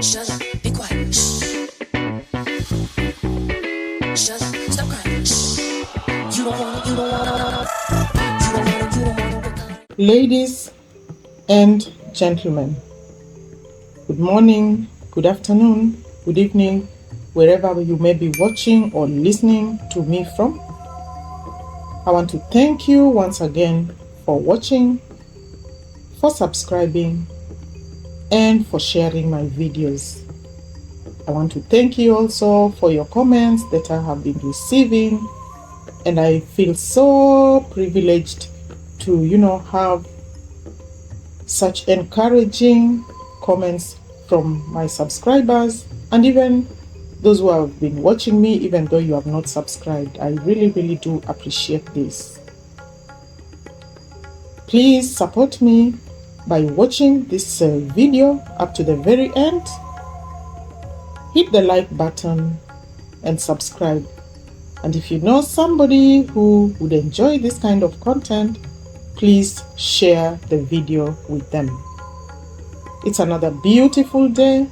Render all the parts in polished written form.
Shut up, be quiet. Shh. Shut up, stop crying. Shh. You don't wanna, you don't wanna, you don't wanna, you don't wanna. Ladies and gentlemen, good morning, good afternoon, good evening, wherever you may be watching or listening to me from. I want to thank you once again for watching, for subscribing, and for sharing my videos. I want to thank you also for your comments that I have been receiving, and I feel so privileged to, have such encouraging comments from my subscribers and even those who have been watching me, even though you have not subscribed. I really do appreciate this. Please support me by watching this video up to the very end. Hit the like button and subscribe. And if you know somebody who would enjoy this kind of content, please share the video with them. It's another beautiful day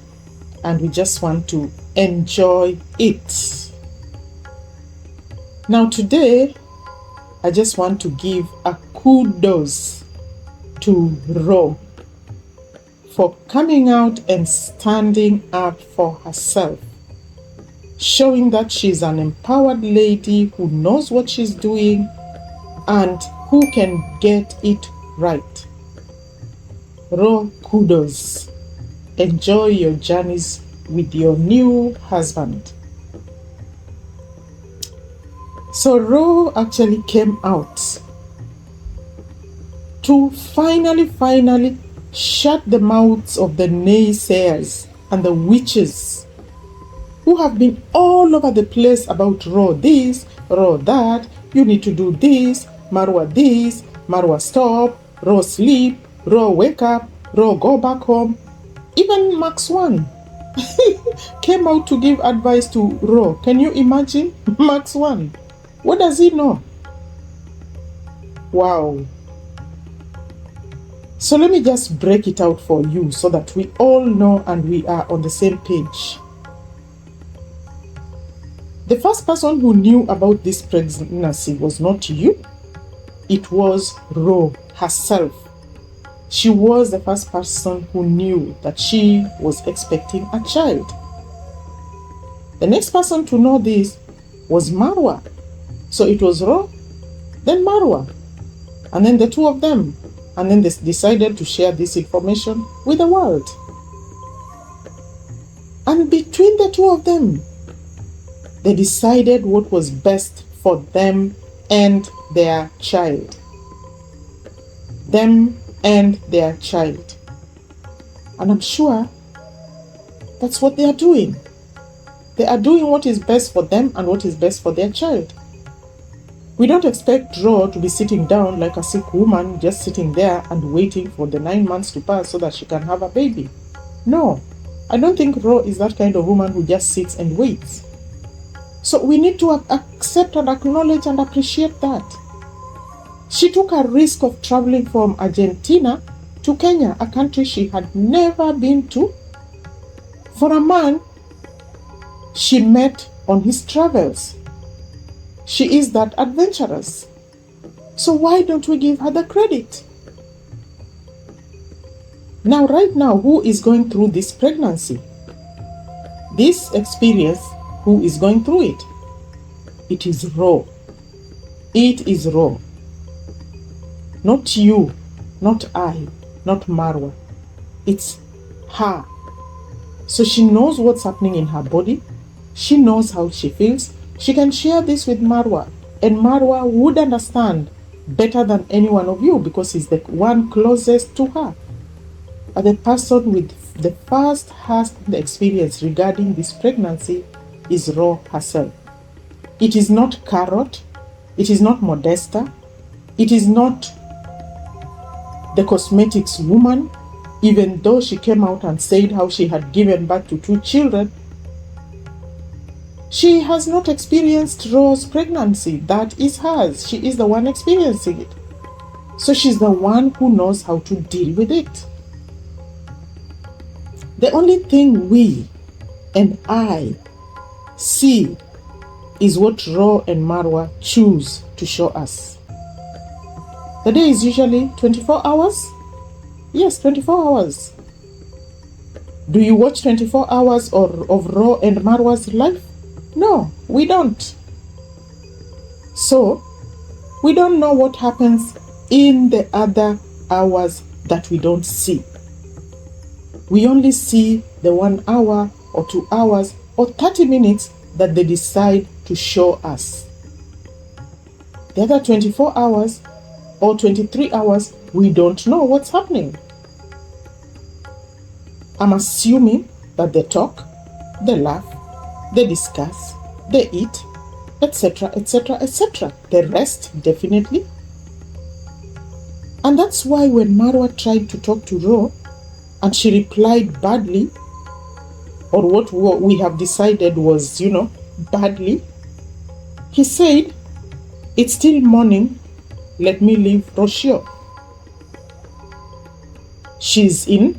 and we just want to enjoy it. Now today, I just want to give a kudos to Ro for coming out and standing up for herself, showing that she's an empowered lady who knows what she's doing and who can get it right. Ro, kudos. Enjoy your journeys with your new husband. So Ro actually came out to finally shut the mouths of the naysayers and the witches who have been all over the place about Ro this, Ro that, you need to do this, Marwa this, Marwa stop, Ro sleep, Ro wake up, Ro go back home. Even Max 1 came out to give advice to Ro. Can you imagine? Max 1. What does he know? Wow. So let me just break it out for you so that we all know and we are on the same page. The first person who knew about this pregnancy was not you. It was Ro herself. She was the first person who knew that she was expecting a child. The next person to know this was Marwa. So it was Ro, then Marwa, and then the two of them. And then they decided to share this information with the world. And between the two of them, they decided what was best for them and their child. Them and their child. And I'm sure that's what they are doing. They are doing what is best for them and what is best for their child. We don't expect Ro to be sitting down like a sick woman, just sitting there and waiting for the 9 months to pass so that she can have a baby. No, I don't think Ro is that kind of woman who just sits and waits. So we need to accept and acknowledge and appreciate that. She took a risk of traveling from Argentina to Kenya, a country she had never been to, for a man she met on his travels. She is that adventurous. So why don't we give her the credit? Now, right now, who is going through this pregnancy? This experience, who is going through it? It is Ro. It is Ro. Not you, not I, not Marwa. It's her. So she knows what's happening in her body. She knows how she feels. She can share this with Marwa, and Marwa would understand better than any one of you because he's the one closest to her. But the person with the first-hand experience regarding this pregnancy is Ro herself. It is not Carrot. It is not Modesta. It is not the cosmetics woman, even though she came out and said how she had given birth to 2 children. She has not experienced Ro's pregnancy. That is hers. She is the one experiencing it. So she's the one who knows how to deal with it. The only thing we and I see is what Ro and Marwa choose to show us. The day is usually 24 hours. Yes, 24 hours. Do you watch 24 hours of Ro and Marwa's life? No, we don't. So, we don't know what happens in the other hours that we don't see. We only see the 1 hour or 2 hours or 30 minutes that they decide to show us. The other 24 hours or 23 hours, we don't know what's happening. I'm assuming that they talk, they laugh, they discuss, they eat, etc., etc., etc. The rest, definitely. And that's why when Marwa tried to talk to Ro and she replied badly, or what we have decided was, badly, he said, "It's still morning, let me leave Rocio." She's in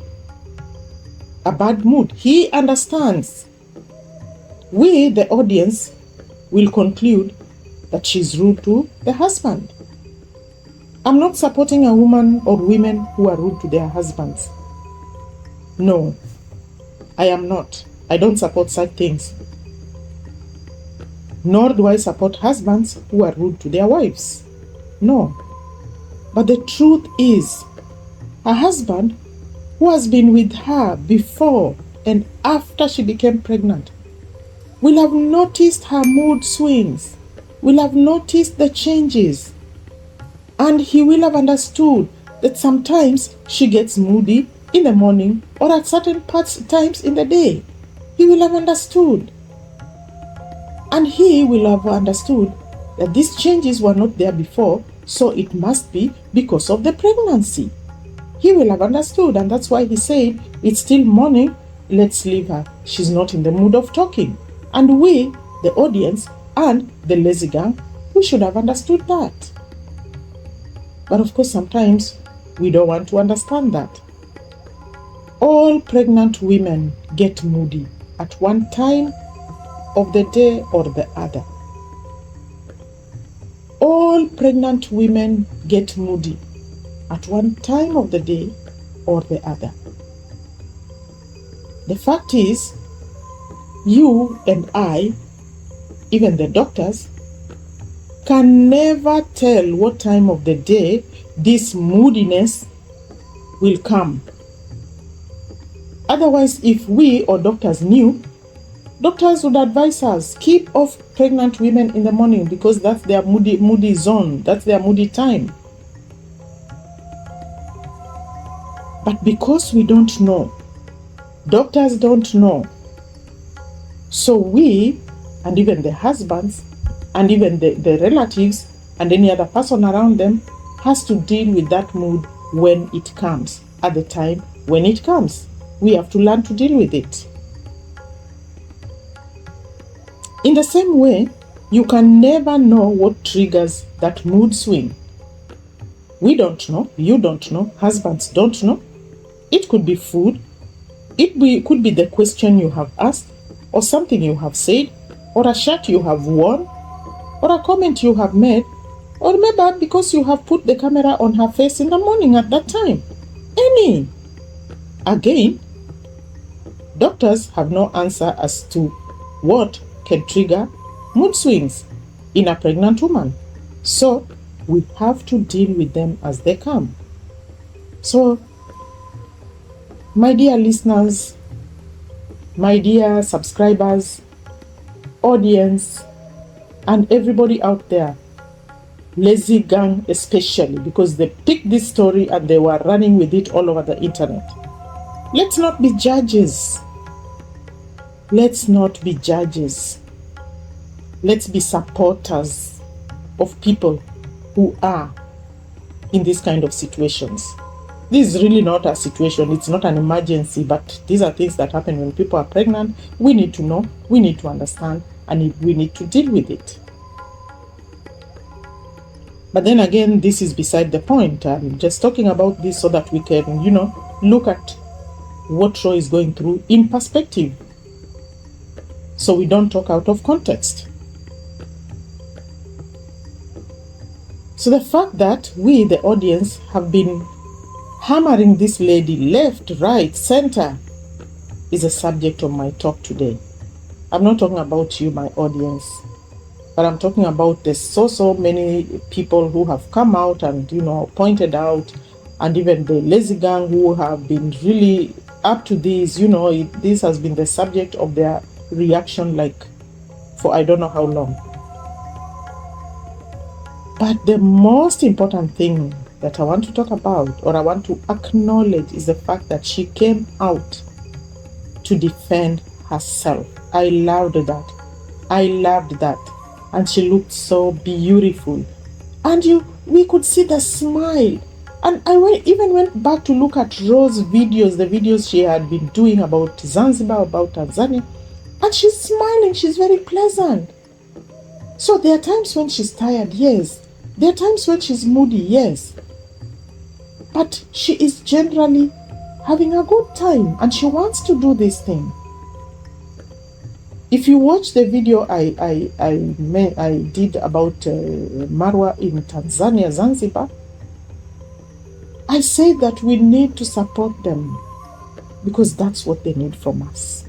a bad mood. He understands. We, the audience, will conclude that she's rude to the husband. I'm not supporting a woman or women who are rude to their husbands. No, I am not. I don't support such things. Nor do I support husbands who are rude to their wives. No. But the truth is, her husband, who has been with her before and after she became pregnant, will have noticed her mood swings, will have noticed the changes, and he will have understood that sometimes she gets moody in the morning or at certain times in the day. He will have understood. And he will have understood that these changes were not there before, so it must be because of the pregnancy. He will have understood, and that's why he said, "It's still morning, let's leave her. She's not in the mood of talking." And we, the audience and the lazy gang, we should have understood that. But of course, sometimes we don't want to understand that. All pregnant women get moody at one time of the day or the other. All pregnant women get moody at one time of the day or the other. The fact is, you and I, even the doctors, can never tell what time of the day this moodiness will come. Otherwise, if we or doctors knew, doctors would advise us, keep off pregnant women in the morning because that's their moody zone, that's their moody time. But because we don't know, doctors don't know, so we, and even the husbands, and even the relatives, and any other person around them, has to deal with that mood when it comes, at the time when it comes. We have to learn to deal with it. In the same way, you can never know what triggers that mood swing. We don't know, you don't know, husbands don't know. It could be food, it could be the question you have asked, or something you have said, or a shirt you have worn, or a comment you have made, or maybe because you have put the camera on her face in the morning at that time. Any. Again, doctors have no answer as to what can trigger mood swings in a pregnant woman. So we have to deal with them as they come. So, my dear listeners, my dear subscribers, audience, and everybody out there, lazy gang especially, because they picked this story and they were running with it all over the internet. Let's not be judges. Let's not be judges. Let's be supporters of people who are in these kind of situations. This is really not a situation, it's not an emergency, but these are things that happen when people are pregnant. We need to know, we need to understand, and we need to deal with it. But then again, this is beside the point. I'm just talking about this so that we can, look at what Ro is going through in perspective, so we don't talk out of context. So the fact that we, the audience, have been hammering this lady left, right, center is a subject of my talk today. I'm not talking about you, my audience, but I'm talking about the so many people who have come out and, pointed out, and even the lazy gang who have been really up to this. This has been the subject of their reaction, like, for I don't know how long. But the most important thing that I want to talk about, or I want to acknowledge, is the fact that she came out to defend herself. I loved that. And she looked so beautiful. And we could see the smile. And I even went back to look at Ro's videos, the videos she had been doing about Zanzibar, about Tanzania. And she's smiling, she's very pleasant. So there are times when she's tired, yes. There are times when she's moody, yes. But she is generally having a good time, and she wants to do this thing. If you watch the video I did about Marwa in Tanzania, Zanzibar, I said that we need to support them because that's what they need from us.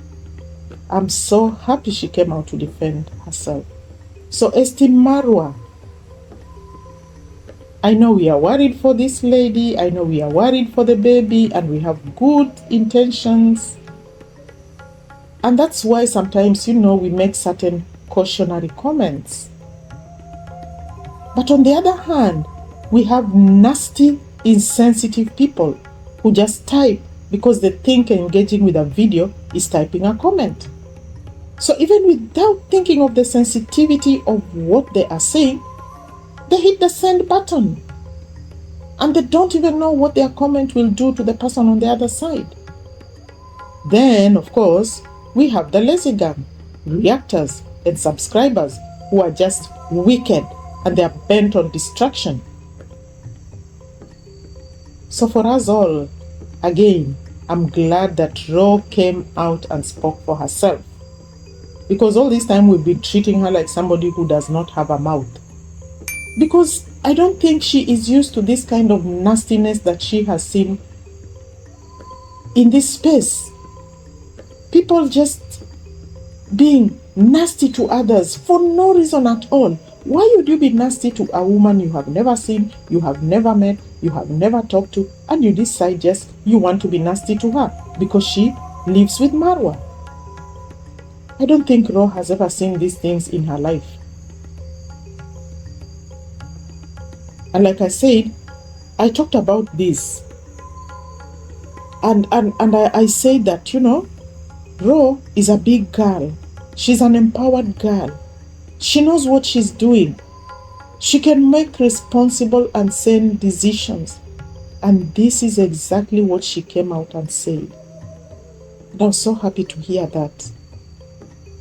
I'm so happy she came out to defend herself. So, esteemed Marwa, I know we are worried for this lady, I know we are worried for the baby, and we have good intentions. And that's why sometimes, we make certain cautionary comments. But on the other hand, we have nasty, insensitive people who just type because they think engaging with a video is typing a comment. So even without thinking of the sensitivity of what they are saying, they hit the send button. And they don't even know what their comment will do to the person on the other side. Then, of course, we have the lazy gang, reactors and subscribers who are just wicked and they are bent on destruction. So for us all, again, I'm glad that Ro came out and spoke for herself. Because all this time we've been treating her like somebody who does not have a mouth. Because I don't think she is used to this kind of nastiness that she has seen in this space. People just being nasty to others for no reason at all. Why would you be nasty to a woman you have never seen, you have never met, you have never talked to, and you decide just you want to be nasty to her because she lives with Marwa? I don't think Ro has ever seen these things in her life. And like I said, I talked about this. And I said that, Ro is a big girl. She's an empowered girl. She knows what she's doing. She can make responsible and sane decisions. And this is exactly what she came out and said. And I was so happy to hear that.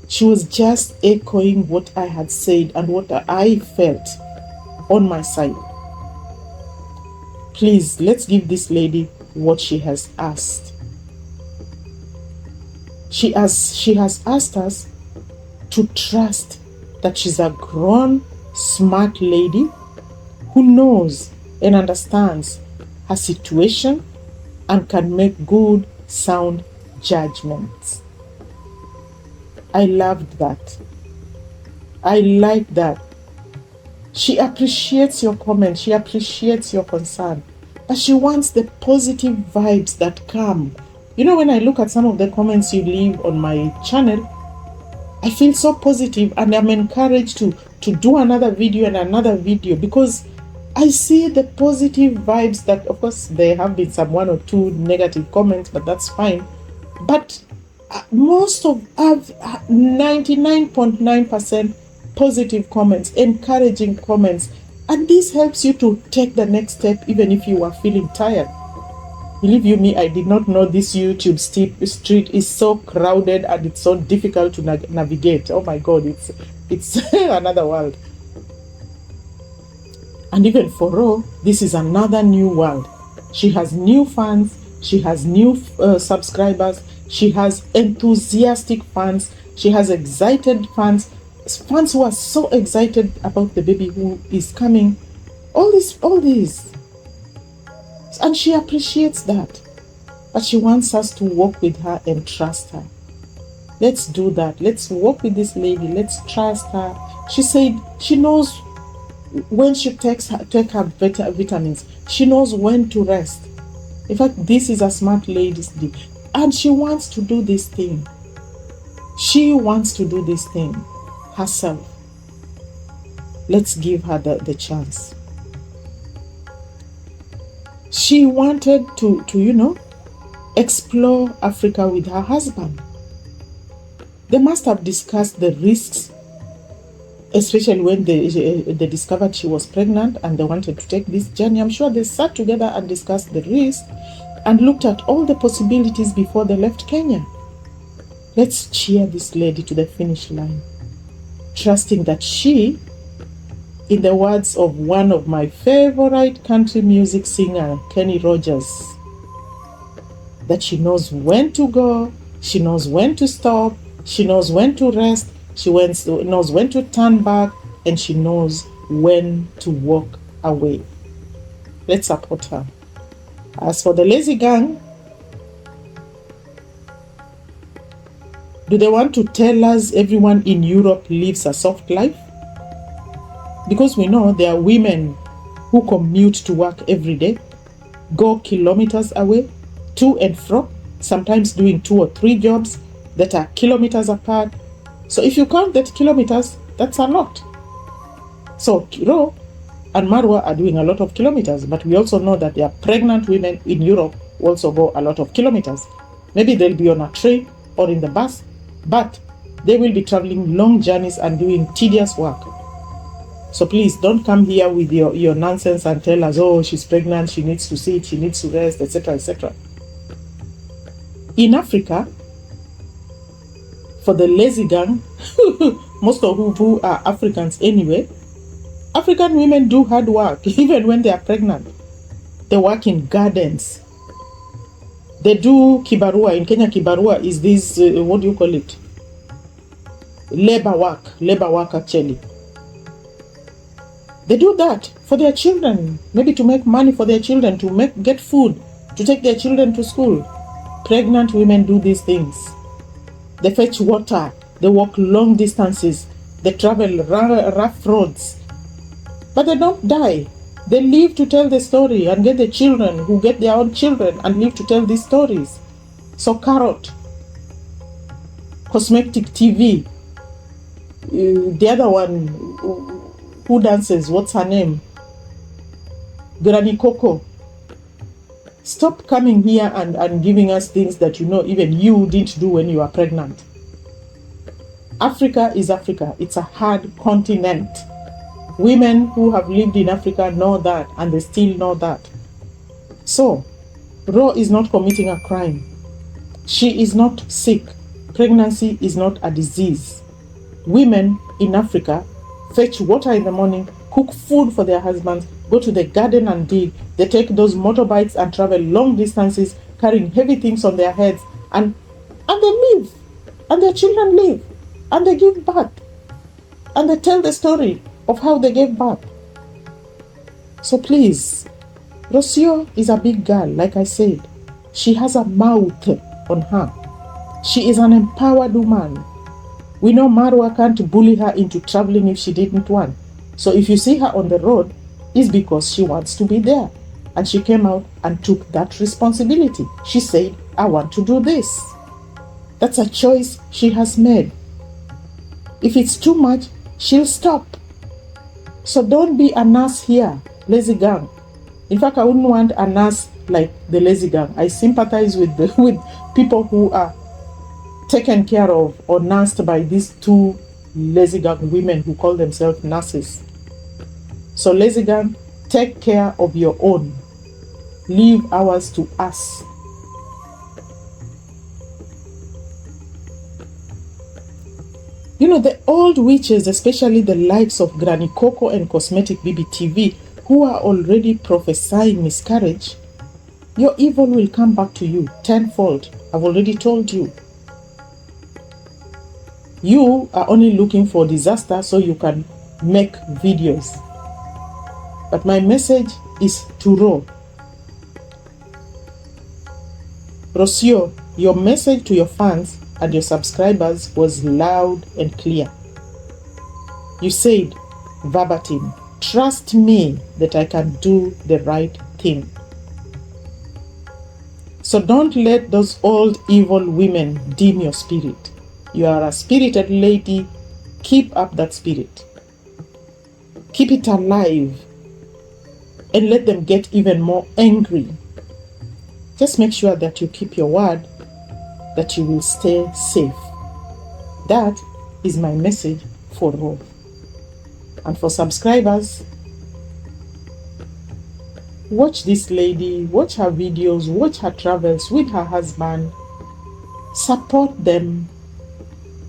She was just echoing what I had said and what I felt on my side. Please, let's give this lady what she has asked. She has asked us to trust that she's a grown, smart lady who knows and understands her situation and can make good, sound judgments. I loved that. I like that. She appreciates your comment. She appreciates your concern. But she wants the positive vibes that come. When I look at some of the comments you leave on my channel, I feel so positive and I'm encouraged to do another video and another video because I see the positive vibes that, of course, there have been some 1 or 2 negative comments, but that's fine. But most of 99.9% positive comments, encouraging comments, and this helps you to take the next step even if you are feeling tired. Believe you me, I did not know this YouTube street is so crowded and it's so difficult to navigate. Oh my God, it's another world. And even for Ro, this is another new world. She has new fans, She has new subscribers. She has enthusiastic fans. She has excited fans. Fans who are so excited about the baby who is coming. All this. And she appreciates that. But she wants us to walk with her and trust her. Let's do that. Let's walk with this lady. Let's trust her. She said she knows when she take her vitamins. She knows when to rest. In fact, this is a smart lady. And she wants to do this thing. She wants to do this thing herself. Let's give her the chance. She wanted to explore Africa with her husband. They must have discussed the risks, especially when they discovered she was pregnant and they wanted to take this journey. I'm sure they sat together and discussed the risks and looked at all the possibilities before they left Kenya. Let's cheer this lady to the finish line, trusting that she, in the words of one of my favorite country music singer, Kenny Rogers, that she knows when to go, she knows when to stop, she knows when to rest, she knows when to turn back, and she knows when to walk away. Let's support her. As for the lazy gang, do they want to tell us everyone in Europe lives a soft life? Because we know there are women who commute to work every day, go kilometers away, to and fro, sometimes doing 2 or 3 jobs that are kilometers apart. So if you count that kilometers, that's a lot. So Kiro and Marwa are doing a lot of kilometers, but we also know that there are pregnant women in Europe who also go a lot of kilometers. Maybe they'll be on a train or in the bus, but they will be traveling long journeys and doing tedious work. So please don't come here with your nonsense and tell us, oh, she's pregnant, she needs to sit, she needs to rest, etc., etc. In Africa, for the lazy gang, most of who are Africans anyway, African women do hard work even when they are pregnant. They work in gardens. They do kibarua. In Kenya, kibarua is this, what do you call it? Labor work actually. They do that for their children, maybe to make money for their children, to get food, to take their children to school. Pregnant women do these things. They fetch water, they walk long distances, they travel rough roads. But they don't die. They live to tell the story and get the children who get their own children and live to tell these stories. So Carrot, Cosmetic TV, the other one who dances, what's her name? Granny Coco. Stop coming here and giving us things that even you didn't do when you were pregnant. Africa is Africa. It's a hard continent. Women who have lived in Africa know that, and they still know that. So, Ro is not committing a crime. She is not sick. Pregnancy is not a disease. Women in Africa fetch water in the morning, cook food for their husbands, go to the garden and dig. They take those motorbikes and travel long distances, carrying heavy things on their heads, and they live, and their children live, and they give birth, and they tell the story of how they gave birth. So please, Rocio is a big girl, like I said. She has a mouth on her. She is an empowered woman. We know Marwa can't bully her into traveling if she didn't want. So if you see her on the road, it's because she wants to be there. And she came out and took that responsibility. She said, I want to do this. That's a choice she has made. If it's too much, she'll stop. So don't be a nurse here, lazy gang. In fact, I wouldn't want a nurse like the lazy gang. I sympathize with people who are taken care of or nursed by these 2 lazy gang women who call themselves nurses. So lazy gang, take care of your own. Leave ours to us. The old witches, especially the likes of Granny Coco and Cosmetic BBTV, who are already prophesying miscarriage, your evil will come back to you tenfold. I've already told you. You are only looking for disaster so you can make videos. But my message is to Ro. Rocio, your message to your fans and your subscribers was loud and clear. You said, verbatim, trust me that I can do the right thing. So don't let those old evil women dim your spirit. You are a spirited lady. Keep up that spirit. Keep it alive. And let them get even more angry. Just make sure that you keep your word, that you will stay safe. That is my message for Ro. And for subscribers, watch this lady, watch her videos, watch her travels with her husband, support them,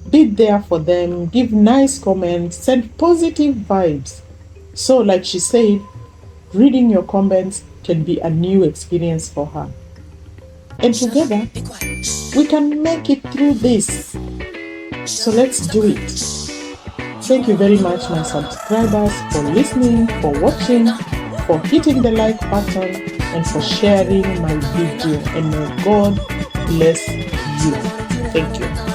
be there for them, give nice comments, send positive vibes. So like she said, reading your comments can be a new experience for her. And together, we can make it through this. So let's do it. Thank you very much, my subscribers, for listening, for watching, for hitting the like button, and for sharing my video. And may God bless you. Thank you.